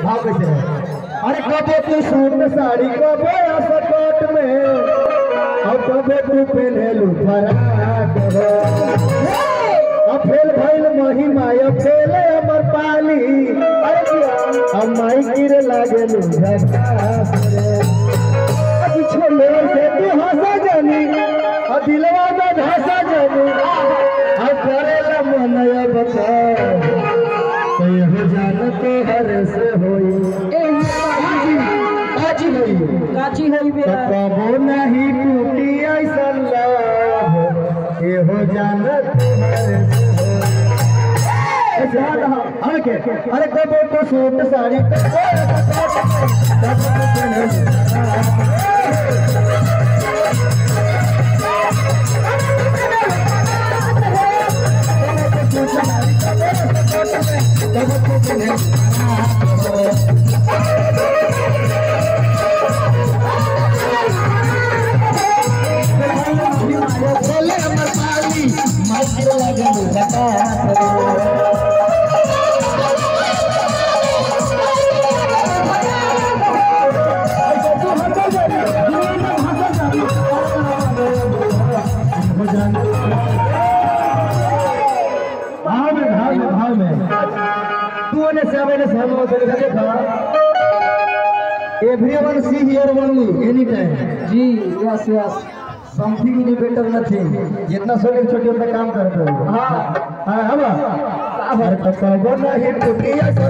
भाव कैसे है? अरे कबे तू सूट साड़ी कबे सकट में और कबे तू पहनेलू फराक अब फेल भइल महिमा अब फेल अमर पाली अब माई गिरे लागेलू झकास रे अब छोले से तू हंसा जानी और दिलवा में धसा जानी अब करेला मन बता हो जानते हर से होई काची होई कबो नहीं टूटी ऐसा लव ये हो जानते हर से अरे कबो तो suit sari Everyone see here only anytime. जी yes yes. Something is better nothing. जितना छोटे छोटे उतना काम करते हो. हाँ हाँ अब तो कबो नहीं टूटी ऐसा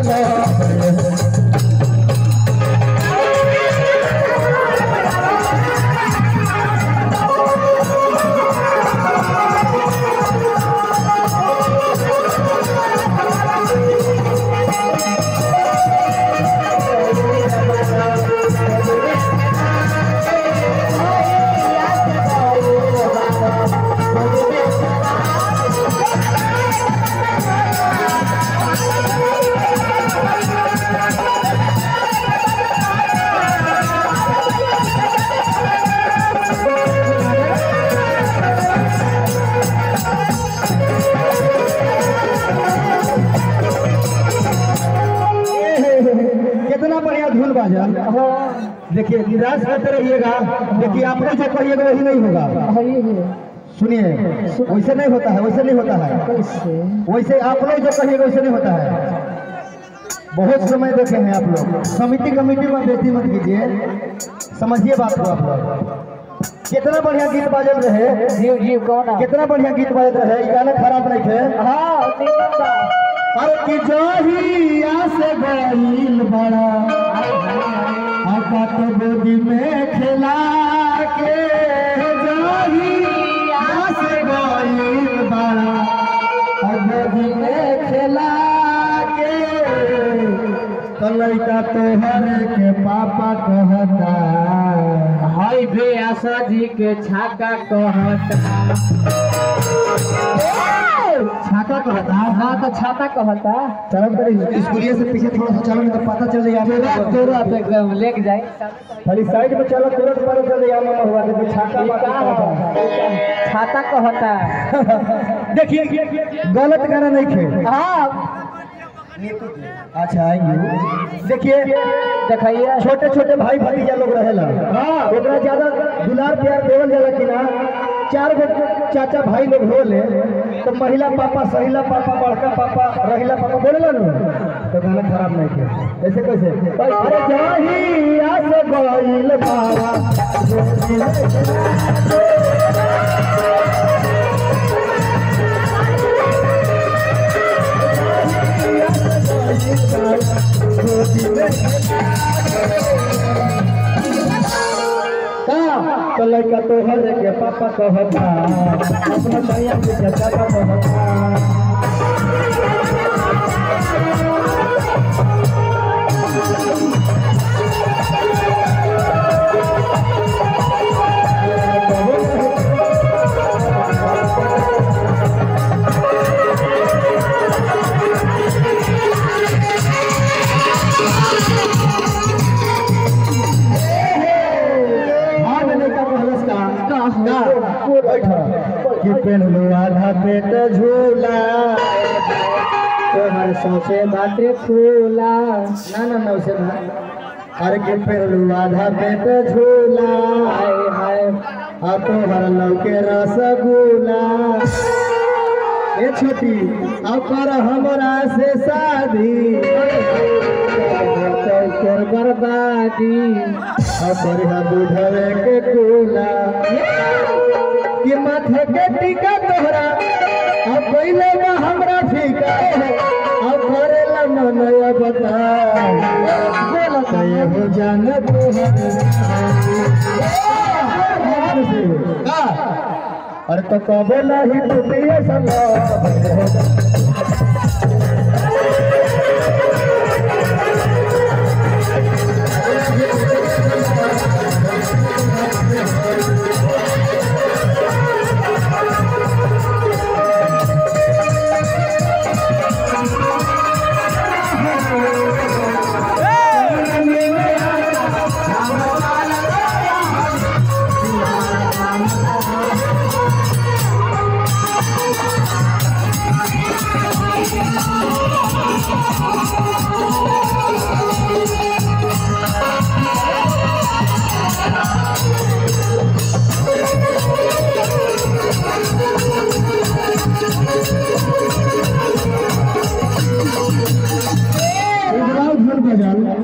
देखिए निराश करते रहिएगा। देखिए आप लोग जो कहिएगा वही नहीं होगा। सुनिए वैसे नहीं होता है, वैसे नहीं होता है, वैसे आप लोग जो कहिएगा वैसे नहीं होता है। बहुत समय देखे हैं आप लोग। समिति कमेटी में बेइज्जती मत कीजिए, समझिए बात को। आप लोग कितना बढ़िया गीत बाजल रहे, कितना बढ़िया गीत बाजल रहे, गाना खराब नहीं थे। अरे कि जहिया से गईल बड़ा तो गोदी में खिला के जहिया से गईल बड़ा गोदी में खिला के तो लड़का तोहर के पापा कहता हाय भे आशा जी के छाका कहता। छाता कहता? हाँ तो छाता कहता। चलो स्कूलिया से पीछे थोड़ा सा चलो, तो पता चल जाए लेके जाए। खाली साइड में चलो, तुरंत पता चल जाए मामा हुआ कि छाता कहता। देखिए गलत गाना नहीं थे। हाँ अच्छा आएंगे। देखिए दिखाइए, छोटे छोटे भाई भतीजा लोग रहेला। हाँ ओकरा ज्यादा दुलार प्यार देवल जाला कि ना। 4 गो चाचा भाई लोग होले तो महिला पापा, सहिला पापा, बड़का पापा, रहिला पापा बोलेला ना, तो गाना खराब नहीं किया। ऐसे कैसे? अरे जहिया से गईल बारा तो लड़का तोहर के पापा कहता, अपना भैया के चाचा कहता। कि पहलू आधा पेट झूला तोहर सौसे बाटे फूला ना ना ना उसे ना अरे के पेड़ आधा पेट झूला हाय हाय आ तोहर लौके रसगुल्ला ए छोटी अब कर हमरा से शादी तोर बर्बादी अब बढ़िया बुढ़वे के कूला कि माथे के टीका तोहरा अब पहले बा हमरा फीका अब करेला मनया बता बोला हो जाना अरे तो कबो नहीं टूटिए सब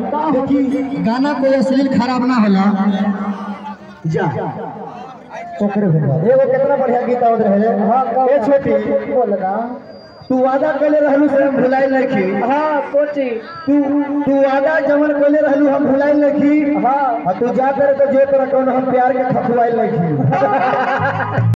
गाना कोई अश्लील खराब ना होला जा ओकरे भेजा एगो कितना बढ़िया गीत आवत रहे हां ए छोटी बोलना तू वादा कले रहलू से हम भुलाई लखी हां कोची तू वादा जमन कले रहलू हम भुलाई लखी हां तू जा कर तो जो कर कौन हम प्यार के खखवाई लखी